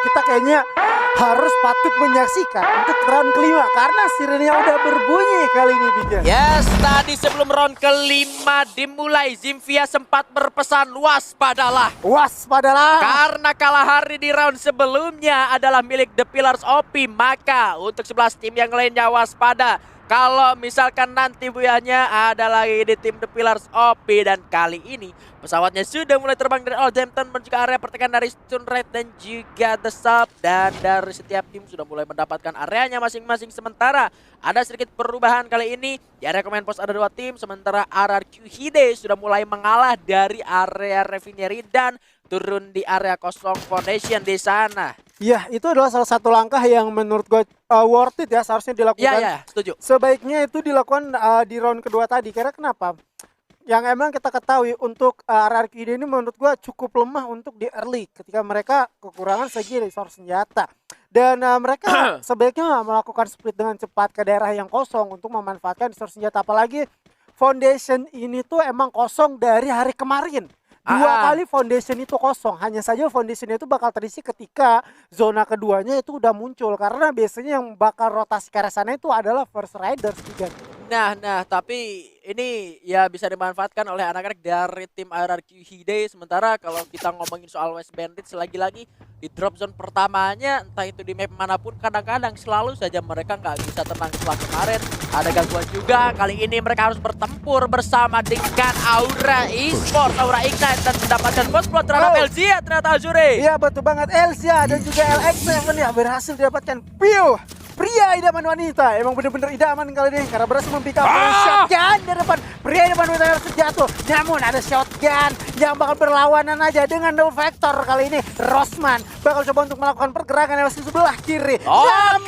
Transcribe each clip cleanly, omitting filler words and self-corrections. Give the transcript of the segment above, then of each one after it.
kita kayaknya harus patut menyaksikan untuk round kelima karena sirennya udah berbunyi kali ini, Bijan. Yes, tadi sebelum round kelima dimulai, Zimvia sempat berpesan waspadalah. Waspadalah. Karena kalah hari di round sebelumnya adalah milik The Pillars OP, maka untuk 11 tim yang lainnya waspada. Kalau misalkan nanti buyahnya ada lagi di tim The Pillars OP, dan kali ini pesawatnya sudah mulai terbang dari Oldhampton menuju ke area pertigaan dari Stunride dan juga The Sub, dan dari setiap tim sudah mulai mendapatkan areanya masing-masing. Sementara ada sedikit perubahan kali ini di area command post, ada 2 tim, sementara RRQ Hide sudah mulai mengalah dari area Refinery dan turun di area kosong Foundation di sana. Ya, itu adalah salah satu langkah yang menurut gue worth it ya, seharusnya dilakukan. Ya, setuju. Sebaiknya itu dilakukan di round kedua tadi. Karena kenapa? Yang emang kita ketahui untuk RRQ ini menurut gue cukup lemah untuk di early ketika mereka kekurangan segi resource senjata. Dan mereka sebaiknya melakukan split dengan cepat ke daerah yang kosong untuk memanfaatkan resource senjata. Apalagi Foundation ini tuh emang kosong dari hari kemarin. 2 kali Foundation itu kosong. Hanya saja Foundation itu bakal terisi ketika zona keduanya itu udah muncul. Karena biasanya yang bakal rotasi ke arah sana itu adalah First Riders juga. Nah, tapi ini ya bisa dimanfaatkan oleh anak-anak dari tim RRQ Hide. Sementara kalau kita ngomongin soal West Bandits, lagi-lagi di drop zone pertamanya, entah itu di map manapun, kadang-kadang selalu saja mereka nggak bisa tenang. Setelah kemarin ada gangguan juga, kali ini mereka harus bertempur bersama dengan Aura Esports, Aura Ignite, dan mendapatkan boss plot terhadap Elzia ternyata Azure. Iya betul banget, Elzia dan juga LX7 ya berhasil didapatkan pria idaman wanita. Emang bener-bener idaman kali ini karena berhasil mempick up shotgun di depan pria idaman wanita yang harus jatuh. Namun ada shotgun yang bakal berlawanan aja dengan double vector. Kali ini Rosman bakal coba untuk melakukan pergerakan yang sebelah kiri. Namun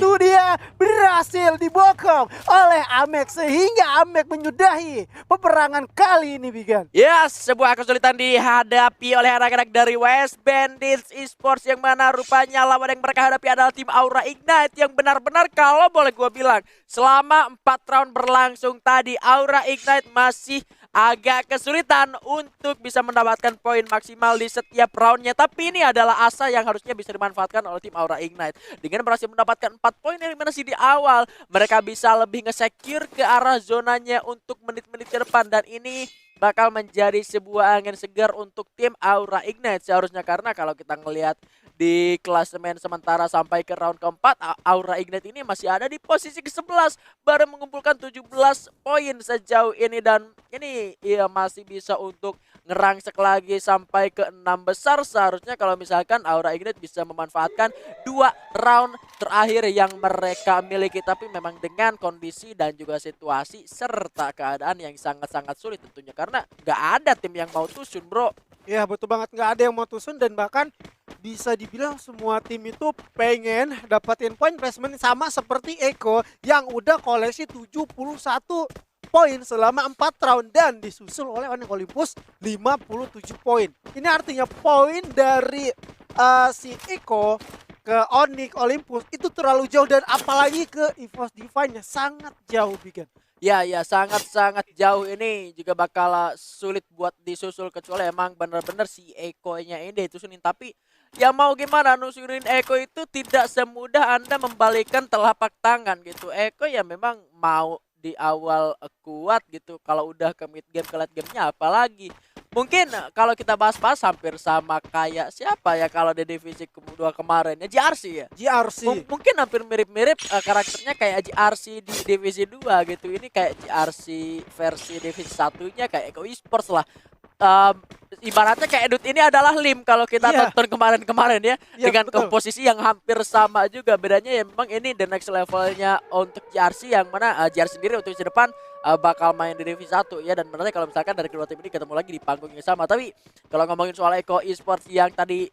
itu dia berhasil dibokong oleh Amek sehingga Amek menyudahi peperangan kali ini, Bigan. Yes, sebuah kesulitan dihadapi oleh anak-anak dari West Bandits Esports, yang mana rupanya lawan yang mereka hadapi adalah tim Aura Ignite, yang benar-benar kalau boleh gue bilang selama 4 round berlangsung tadi Aura Ignite masih agak kesulitan untuk bisa mendapatkan poin maksimal di setiap roundnya. Tapi ini adalah asa yang harusnya bisa dimanfaatkan oleh tim Aura Ignite. Dengan berhasil mendapatkan 4 poin dari mana sih di awal, mereka bisa lebih nge-secure ke arah zonanya untuk menit-menit ke depan. Dan ini bakal menjadi sebuah angin segar untuk tim Aura Ignite seharusnya. Karena kalau kita ngelihat di klasemen sementara sampai ke round keempat, Aura Ignite ini masih ada di posisi ke-11, baru mengumpulkan 17 poin sejauh ini, dan ini ya masih bisa untuk ngerangsek lagi sampai ke 6 besar seharusnya kalau misalkan Aura Ignite bisa memanfaatkan 2 round terakhir yang mereka miliki. Tapi memang dengan kondisi dan juga situasi serta keadaan yang sangat-sangat sulit tentunya, karena nggak ada tim yang mau tusun, bro. Ya betul banget, nggak ada yang mau tusun, dan bahkan bisa dibilang semua tim itu pengen dapatin poin placement sama seperti Eko yang udah koleksi 71 poin selama 4 round dan disusul oleh Onyx Olympus 57 poin. Ini artinya poin dari si Eko ke Onyx Olympus itu terlalu jauh, dan apalagi ke EVOS Divine-nya sangat jauh, Bigan. Ya, sangat-sangat jauh. Ini juga bakal sulit buat disusul kecuali emang bener-bener si Eko-nya ini disusunin. Tapi ya mau gimana, nusunin Eko itu tidak semudah Anda membalikkan telapak tangan gitu. Eko ya memang mau di awal kuat gitu, kalau udah ke mid game ke late gamenya apalagi. Mungkin kalau kita bahas-bahas hampir sama kayak siapa ya kalau di divisi kedua kemarin ya, JRC ya. JRC. Mungkin hampir mirip-mirip karakternya kayak JRC di divisi 2 gitu. Ini kayak JRC versi divisi satunya kayak Eko Esports lah. Ibaratnya kayak Edut ini adalah Lim kalau kita tonton kemarin-kemarin ya, dengan komposisi yang hampir sama juga. Bedanya ya memang ini the next levelnya untuk JRC, yang mana JRC sendiri untuk di depan bakal main di divisi 1 ya. Dan benernya kalau misalkan dari kedua tim ini ketemu lagi di panggung yang sama. Tapi kalau ngomongin soal Eko Esports yang tadi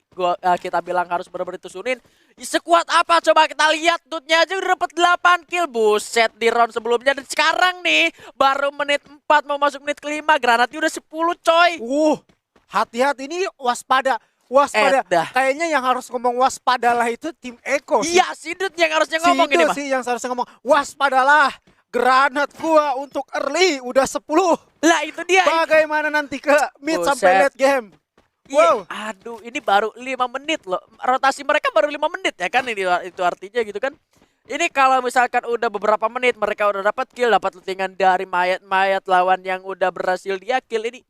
kita bilang harus benar-benar ditusunin, sekuat apa coba kita lihat. Dutnya aja udah dapat 8 kill, buset, di round sebelumnya. Dan sekarang nih baru menit 4 mau masuk menit ke-5, granatnya udah 10 coy. Hati-hati ini, waspada. Kayaknya yang harus ngomong waspadalah itu tim Eko sih. Iya, Sidut yang harusnya ngomong ini mah. sih yang seharusnya ngomong waspadalah. Granat gua untuk early udah 10. Lah itu dia. Bagaimana nanti ke mid sampai late game? Wow. Aduh, ini baru 5 menit loh. Rotasi mereka baru 5 menit ya kan ini itu artinya gitu kan. Ini kalau misalkan udah beberapa menit mereka udah dapat kill, dapat lootingan dari mayat-mayat lawan yang udah berhasil dia kill ini.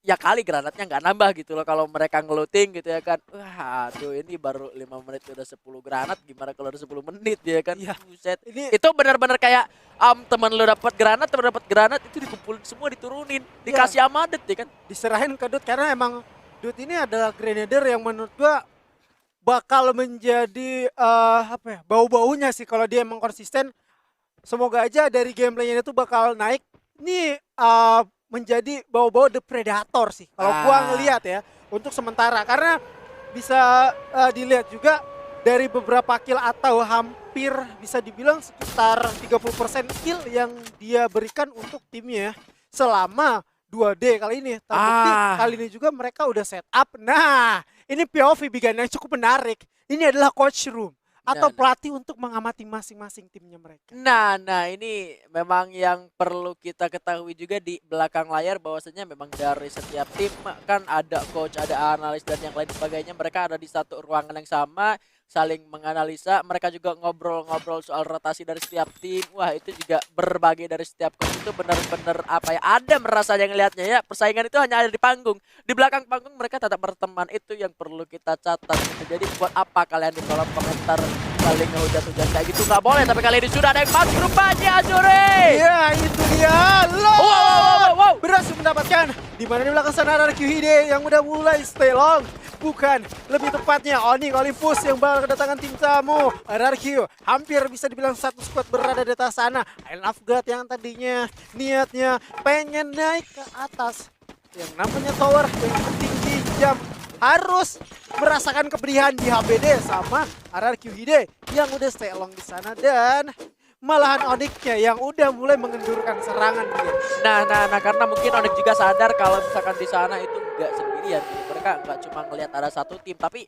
Ya kali granatnya nggak nambah gitu loh kalau mereka ngeluting gitu ya kan. Wah, aduh ini baru 5 menit udah 10 granat, gimana kalau udah 10 menit ya kan. Iya. Buset. Ini Itu benar-benar kayak teman lu teman dapat granat itu dikumpulin semua diturunin, dikasih amadet ya kan. diserahin ke Dut karena emang Dut ini adalah grenadier yang menurut gua bakal menjadi apa ya, bau-baunya sih kalau dia emang konsisten. Semoga aja dari gameplaynya itu bakal naik. Ini menjadi bau-bau The Predator sih kalau gua ngelihat ya untuk sementara, karena bisa dilihat juga dari beberapa kill atau hampir bisa dibilang sekitar 30% kill yang dia berikan untuk timnya selama 2D kali ini. Terbukti kali ini juga mereka udah set up. Nah, ini POV Bigan yang cukup menarik. Ini adalah coach room atau pelatih untuk mengamati masing-masing timnya mereka. Nah, ini memang yang perlu kita ketahui juga di belakang layar bahwasanya memang dari setiap tim kan ada coach, ada analis dan yang lain sebagainya. Mereka ada di satu ruangan yang sama, saling menganalisa. Mereka juga ngobrol-ngobrol soal rotasi dari setiap tim. Wah, itu juga berbagai dari setiap coach itu benar-benar apa ya, ada merasa yang lihatnya ya. Persaingan itu hanya ada di panggung. Di belakang panggung mereka tetap berteman. Itu yang perlu kita catat gitu. Jadi buat apa kalian di kolom komentar saling ngehujat-hujat kayak gitu nggak boleh, tapi kali ini sudah ada yang masuk rupanya Azure. Iya, itu dia. Wow. Berhasil mendapatkan di mana di belakang sana ada QHD yang udah mulai stay long. Bukan, lebih tepatnya Onyx Olympus yang bakal kedatangan tim tamu. RRQ hampir bisa dibilang satu squad berada di atas sana. I Love God yang tadinya niatnya pengen naik ke atas yang namanya tower yang tertinggi jam harus merasakan kepedihan di HBD sama RRQ Hide yang udah stay along di sana, dan malahan Onyx-nya yang udah mulai mengendurkan serangan dia. Nah, karena mungkin Onyx juga sadar kalau misalkan di sana itu nggak sendirian. Mereka nggak cuma ngelihat ada satu tim, tapi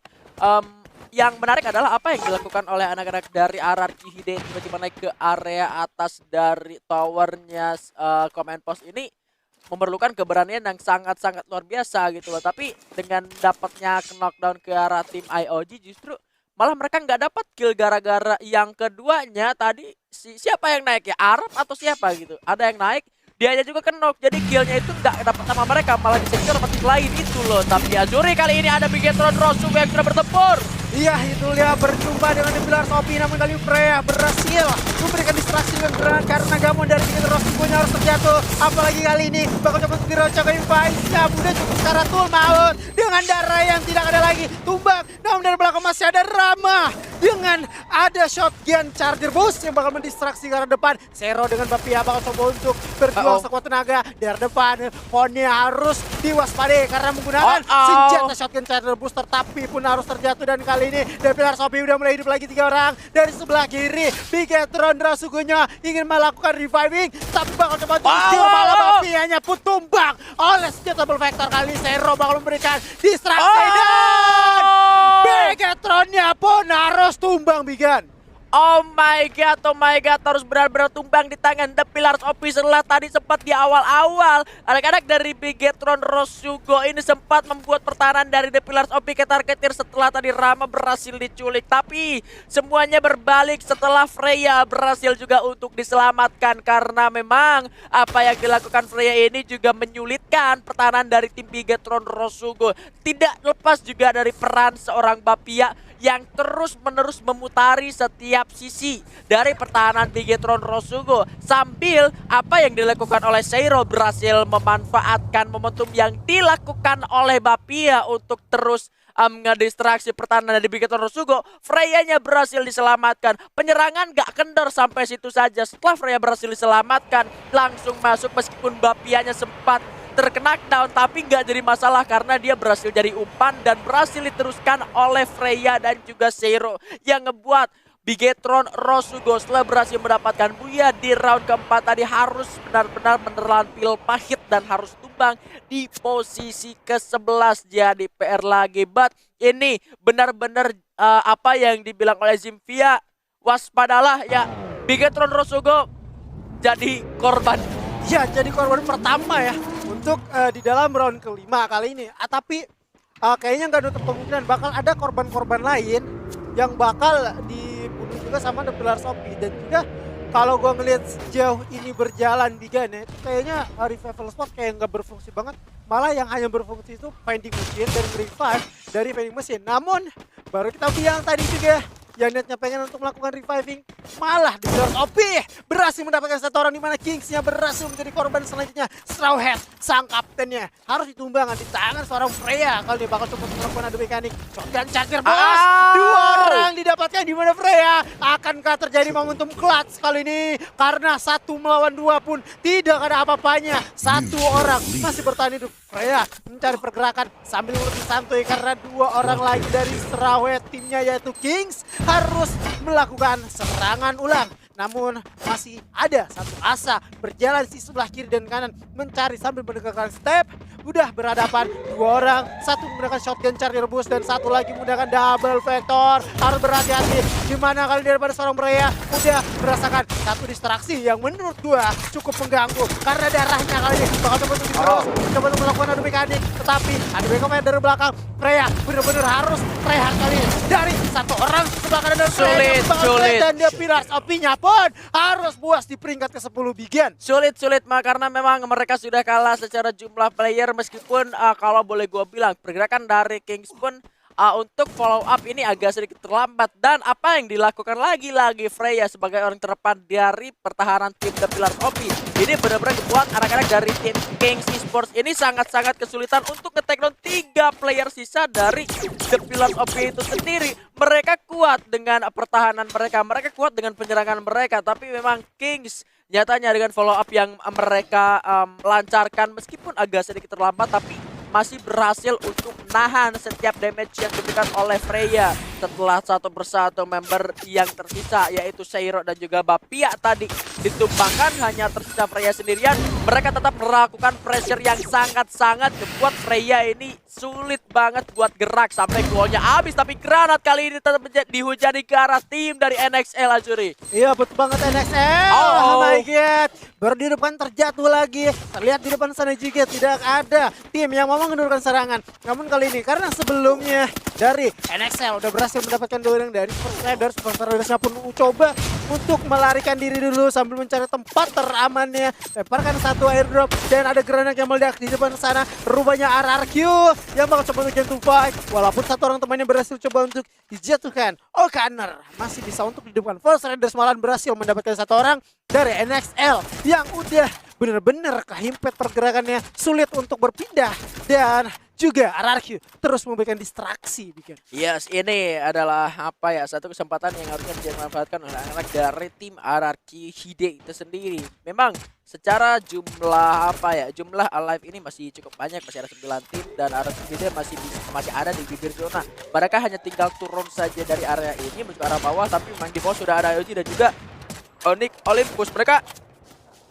yang menarik adalah apa yang dilakukan oleh anak-anak dari RRQ Hide tiba-tiba naik ke area atas dari towernya command post ini memerlukan keberanian yang sangat-sangat luar biasa gitu loh. Tapi dengan dapatnya knockdown ke arah tim IOG justru malah mereka nggak dapat kill gara-gara yang keduanya tadi siapa yang naik ya, Arab atau siapa gitu. Ada yang naik, dia aja juga knock, jadi killnya itu nggak dapat sama mereka, malah disecure sama tim lain itu loh. Tapi Azure kali ini ada Bigetron Rosu yang sudah bertempur. Iya, itu dia berjumpa dengan Depilar Sopi, namun kali Freya berhasil memberikan distraksi dengan granat karena gamon dari Bigetron Rosu harus terjatuh. Apalagi kali ini bakal coba untuk dirocok Faisal, udah cukup Karatul maut dengan darah yang tidak ada lagi tumbang. Namun dari belakang masih ada Rama dengan ada shotgun charger boost yang bakal mendistraksi ke arah depan. Zero dengan Bapia bakal coba untuk berjuang sekuat tenaga dari depan. Ponnya harus diwaspadai karena menggunakan senjata shotgun charger boost, tetapi pun harus terjatuh. Dan kali ini Depilar Sopi udah mulai hidup lagi 3 orang. Dari sebelah kiri Bigetron Rasugunya ingin melakukan reviving, tapi bakal coba untuk malah Bapianya pun tumbang oleh senjata double vector. Kali Zero bakal memberikan distraksi dan Bigetronnya pun harus tumbang, Bigan. Oh my god, harus benar-benar tumbang di tangan The Pillars OP setelah tadi sempat di awal-awal. Anak-anak dari Bigetron Rosugo ini sempat membuat pertahanan dari The Pillars OP ketar-ketir setelah tadi Rama berhasil diculik. Tapi semuanya berbalik setelah Freya berhasil juga untuk diselamatkan. Karena memang apa yang dilakukan Freya ini juga menyulitkan pertahanan dari tim Bigetron Rosugo. Tidak lepas juga dari peran seorang Bapia yang terus-menerus memutari setiap sisi dari pertahanan Bigetron Rosugo, sambil apa yang dilakukan oleh Seiro berhasil memanfaatkan momentum yang dilakukan oleh Bapia untuk terus ngedistraksi pertahanan dari Bigetron Rosugo. Freya-nya berhasil diselamatkan. Penyerangan gak kendor sampai situ saja. Setelah Freya berhasil diselamatkan, langsung masuk meskipun Bapianya sempat terkena down, tapi nggak jadi masalah karena dia berhasil jadi umpan dan berhasil diteruskan oleh Freya dan juga Seiro yang ngebuat Bigetron Rosugo setelah berhasil mendapatkan Buya di round keempat tadi harus benar-benar menelan pil pahit dan harus tumbang di posisi ke-11. Jadi PR lagi, but ini benar-benar apa yang dibilang oleh Zimvia, waspadalah ya, Bigetron Rosugo jadi korban. Ya, jadi korban pertama ya untuk di dalam round kelima kali ini. Tapi kayaknya nggak nutup kemungkinan bakal ada korban-korban lain yang bakal dibunuh juga sama The Pillars of P. Dan juga kalau gua ngelihat sejauh ini berjalan di Gane, itu kayaknya revival spot kayak nggak berfungsi banget. Malah yang hanya berfungsi itu finding machine dan revive dari finding machine. Namun baru kita bilang tadi juga yang niatnya pengen untuk melakukan reviving, malah di Pillars of P berhasil mendapatkan satu orang, di mana Kingsnya berhasil menjadi korban selanjutnya. Straw Hat, sang kaptennya, harus ditumbangkan di tangan seorang Freya. Kali ini bakal coba melakukan adu mekanik. Shotgun charger bos, dua orang didapatkan, di mana Freya akankah terjadi momentum clutch kali ini? Karena 1 melawan 2 pun tidak ada apa-apanya. Satu orang masih bertahan hidup. Freya mencari pergerakan sambil lebih santuy karena 2 orang lagi dari Straw Hat timnya yaitu Kings harus melakukan serangan ulang. Namun masih ada satu asa berjalan di sebelah kiri dan kanan mencari sambil mendekatkan step. Udah berhadapan 2 orang, satu menggunakan shotgun charger boost dan satu lagi menggunakan double vector. Harus berhati-hati dimana kali daripada seorang Freya udah merasakan satu distraksi yang menurut gua cukup mengganggu karena darahnya kali ini bakal coba untuk di-cross, coba untuk melakukan adu mekanik, tetapi adu mekanik dari belakang. Freya bener-bener harus tryhard kali ini dari satu orang sebelah kanan dan Sulit. dan dia Pillars of P-nya pun harus puas di peringkat ke-10 Bigen. Sulit karena memang mereka sudah kalah secara jumlah player, meskipun kalau boleh gua bilang pergerakan dari Kings pun untuk follow up ini agak sedikit terlambat. Dan apa yang dilakukan lagi-lagi Freya sebagai orang terdepan dari pertahanan tim The Pillars of P ini benar-benar membuat anak-anak dari tim Kings Esports ini sangat-sangat kesulitan untuk nge-take down 3 player sisa dari The Pillars of P itu sendiri. Mereka kuat dengan pertahanan mereka kuat dengan penyerangan mereka, tapi memang Kings nyatanya dengan follow up yang mereka lancarkan meskipun agak sedikit terlambat, tapi masih berhasil untuk menahan setiap damage yang diberikan oleh Freya setelah satu persatu member yang tersisa yaitu Seiro dan juga Bapia tadi ditumbangkan. Hanya tersisa Freya sendirian. Mereka tetap melakukan pressure yang sangat-sangat membuat Freya ini sulit banget buat gerak sampai golnya habis, tapi granat kali ini tetap dihujani ke arah tim dari NXL Azuri. Iya betul banget NXL. Oh my god, baru di depan terjatuh lagi. Terlihat di depan sana juga tidak ada tim yang mau mengendurkan serangan. Namun kali ini karena sebelumnya dari NXL udah berhasil mendapatkan 2 orang dari First Raidersnya pun coba untuk melarikan diri dulu sambil mencari tempat teramannya. Lemparkan satu airdrop dan ada granat yang meledak di depan sana. Rupanya RRQ yang bakal coba untuk jatuh fight. Walaupun satu orang temannya berhasil coba untuk dijatuhkan. O'Connor masih bisa untuk di depan. First Raiders malah berhasil mendapatkan satu orang dari NXL yang udah bener-bener kehimpit pergerakannya, sulit untuk berpindah, dan juga RRQ terus memberikan distraksi. Yes, ini adalah satu kesempatan yang harusnya dimanfaatkan oleh anak-anak dari tim RRQ Hide itu sendiri. Memang secara jumlah jumlah alive ini masih cukup banyak, masih ada 9 tim dan RRQ Hide masih ada di bibir zona. Mereka hanya tinggal turun saja dari area ini menuju arah bawah, tapi memang di bawah sudah ada IoT dan juga Onyx Olympus. Mereka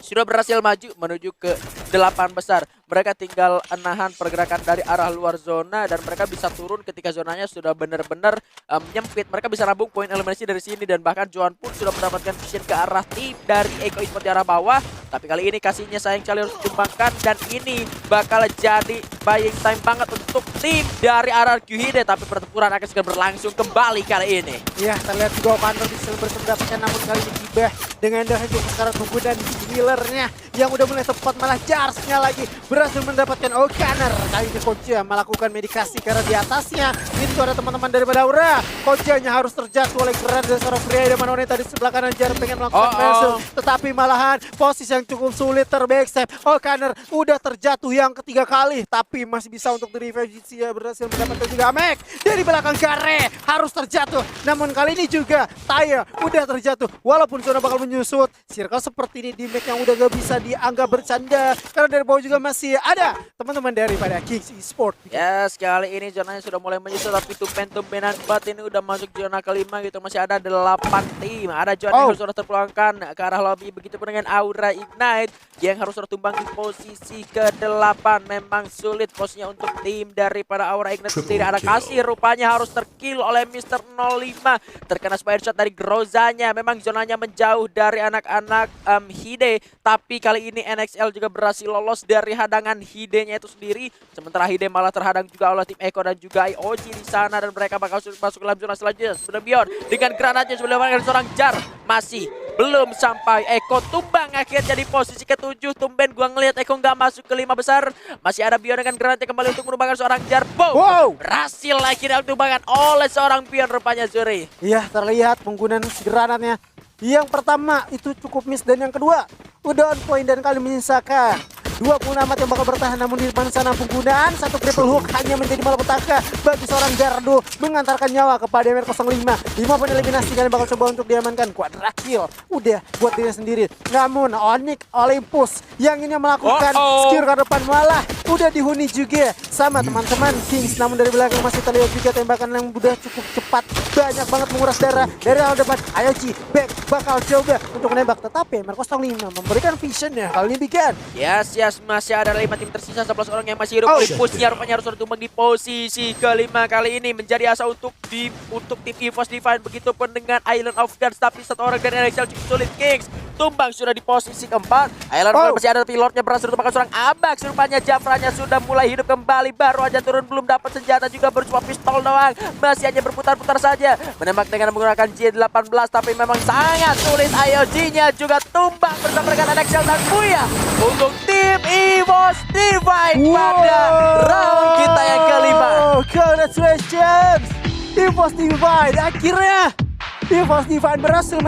sudah berhasil maju menuju ke 8 besar. Mereka tinggal menahan pergerakan dari arah luar zona dan mereka bisa turun ketika zonanya sudah benar-benar menyempit. Mereka bisa nabung poin eliminasi dari sini dan bahkan Johan pun sudah mendapatkan vision ke arah tim dari Eko Esports di arah bawah. Tapi kali ini kasihnya sayang sekali harus ditumbangkan dan ini bakal jadi buying time banget untuk tim dari RRQ Hide. Tapi pertempuran akan segera berlangsung kembali kali ini. Ya, terlihat juga O'Connor bisa mendapatkan, namun kali ini Gibah dengan darah juga sekarang tunggu dan healernya yang udah mulai tepat, malah Jarsnya lagi berhasil mendapatkan O'Connor. Kali ini Koja melakukan medikasi karena di atasnya itu ada teman-teman daripada Aura. Kojanya harus terjatuh oleh granat dari seorang pria dan Manone tadi sebelah kanan. Jar pengen melakukan pensil, tetapi malahan posisi yang cukup sulit terbackstep. O'Connor udah terjatuh yang ketiga kali, tapi masih bisa untuk di-revive. Ya, berhasil mendapatkan juga Mac dari belakang. Gare harus terjatuh, namun kali ini juga Taya udah terjatuh. Walaupun zona bakal menyusut, circle seperti ini di Mac yang udah gak bisa dianggap bercanda karena dari bawah juga masih ada teman-teman daripada Kings Esports. Ya, sekali ini zonanya sudah mulai menyusut, tapi tumben-tumbenan banget ini udah masuk zona kelima gitu. Masih ada 8 tim. Ada John yang harus sudah terpulangkan ke arah lobby. Begitupun dengan Aura Ignite yang harus sudah tumbang di posisi ke-8. Memang sulit posisinya untuk tim daripada Aura Ignite. Tidak ada kasih, rupanya harus terkill oleh Mr. 05. Terkena spider shot dari Grozanya. Memang zonanya menjauh dari anak-anak Hide, tapi kali kali ini NXL juga berhasil lolos dari hadangan Hide-nya itu sendiri. Sementara Hide malah terhadang juga oleh tim Eko dan juga IOG di sana, dan mereka bakal masuk ke dalam zona selanjutnya. Sebelum Beyond dengan granatnya sudah melakukan seorang Jar, masih belum sampai. Eko tumbang akhirnya di posisi ke-7. Tumben gua ngelihat Eko nggak masuk ke 5 besar. Masih ada Beyond dengan granatnya kembali untuk merupakan seorang Jar. Wow. Berhasil akhirnya tumbangkan oleh seorang Beyond rupanya, Zuri. Iya, terlihat penggunaan granatnya. Yang pertama itu cukup miss, dan yang kedua udah on point dan kali menyisakan 20 amat yang bakal bertahan, namun di depan sana penggunaan satu triple hook hanya menjadi malapetaka bagi seorang Jardo, mengantarkan nyawa kepada MR05. 5 poin eliminasi kalian bakal coba untuk diamankan. Quadra kill udah buat diri sendiri, namun Onyx Olympus yang ini melakukan skill ke depan malah udah dihuni juga sama teman-teman Kings. Namun dari belakang masih terlihat juga tembakan yang udah cukup cepat, banyak banget menguras darah dari arah depan. IOG back bakal coba untuk menembak, tetapi MR05 memberikan visionnya kali ini bikin. Yes, masih ada 5 tim tersisa, 11 orang yang masih hidup. Olympusnya rupanya harus tumbang di posisi kelima kali ini, menjadi asa untuk tim EVOS Divine. Begitupun dengan Island of Gods, tapi satu orang dari NXL cukup sulit. Kings tumbang sudah di posisi keempat. Island of Gods masih ada, tapi Lordnya berhasil tumbangkan seorang Abax. Rupanya Jafranya sudah mulai hidup kembali, baru aja turun, belum dapat senjata juga, baru cuma pistol doang. Masih hanya berputar-putar saja, menembak dengan menggunakan J18, tapi memang sangat sulit. IOG-nya juga tumbang bersama dengan NXL dan Buya untuk tim EVOS Divine pada round kita yang kelima. Congratulations EVOS Divine, akhirnya EVOS Divine berhasil